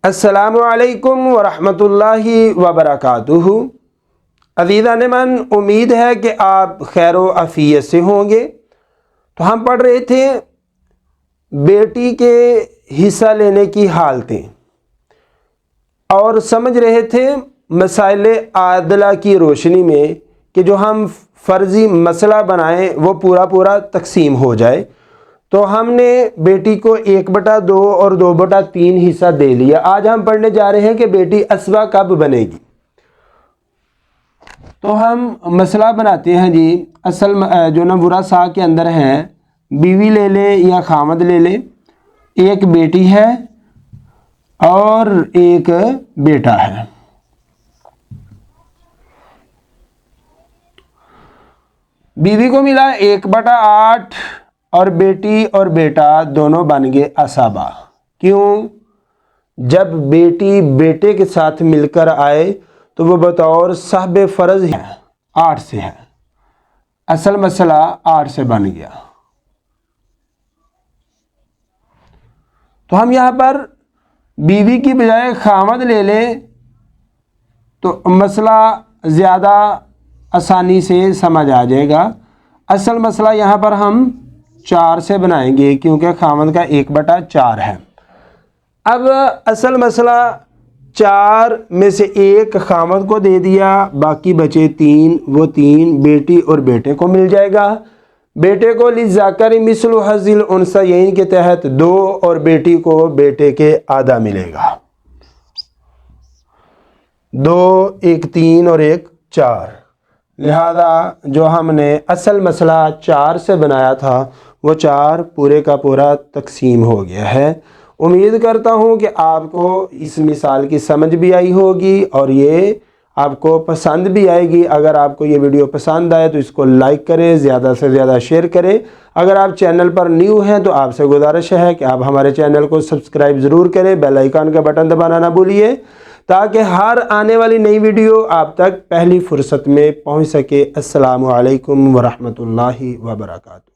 السلام علیکم ورحمۃ اللہ وبرکاتہ۔ عزیزان من، امید ہے کہ آپ خیر و عافیت سے ہوں گے۔ تو ہم پڑھ رہے تھے بیٹی کے حصہ لینے کی حالتیں اور سمجھ رہے تھے مسائل عادلہ کی روشنی میں کہ جو ہم فرضی مسئلہ بنائیں وہ پورا تقسیم ہو جائے۔ تو ہم نے بیٹی کو 1/2 اور 2/3 حصہ دے لیا۔ آج ہم پڑھنے جا رہے ہیں کہ بیٹی اسبہ کب بنے گی۔ تو ہم مسئلہ بناتے ہیں جی، اصل جو نا ورثاء کے اندر ہے، بیوی لے لے یا خامد لے لے، ایک بیٹی ہے اور ایک بیٹا ہے۔ بیوی کو ملا 1/8 اور بیٹی اور بیٹا دونوں بن گئے اسبہ۔ کیوں؟ جب بیٹی بیٹے کے ساتھ مل کر آئے تو وہ بطور صاحب فرض ہے، 8 سے ہے۔ اصل مسئلہ 8 سے بن گیا۔ تو ہم یہاں پر بیوی کی بجائے خامد لے لیں تو مسئلہ زیادہ آسانی سے سمجھ آ جائے گا۔ اصل مسئلہ یہاں پر ہم 4 سے بنائیں گے کیونکہ خامد کا 1/4 ہے۔ اب اصل مسئلہ 4 میں سے 1 خامد کو دے دیا، باقی بچے 3، وہ 3 بیٹی اور بیٹے کو مل جائے گا۔ بیٹے کو للذکر مثل حظ الانثیین کے تحت 2 اور بیٹی کو بیٹے کے آدھا ملے گا۔ 2، 1 3 اور 1 4۔ لہذا جو ہم نے اصل مسئلہ 4 سے بنایا تھا وہ 4 پورے کا پورا تقسیم ہو گیا ہے۔ امید کرتا ہوں کہ آپ کو اس مثال کی سمجھ بھی آئی ہوگی اور یہ آپ کو پسند بھی آئے گی۔ اگر آپ کو یہ ویڈیو پسند آئے تو اس کو لائک کریں، زیادہ سے زیادہ شیئر کریں۔ اگر آپ چینل پر نیو ہیں تو آپ سے گزارش ہے کہ آپ ہمارے چینل کو سبسکرائب ضرور کریں، بیل آئیکن کا بٹن دبانا نہ بھولیے تاکہ ہر آنے والی نئی ویڈیو آپ تک پہلی فرصت میں پہنچ سکے۔ السلام علیکم ورحمۃ اللہ وبرکاتہ۔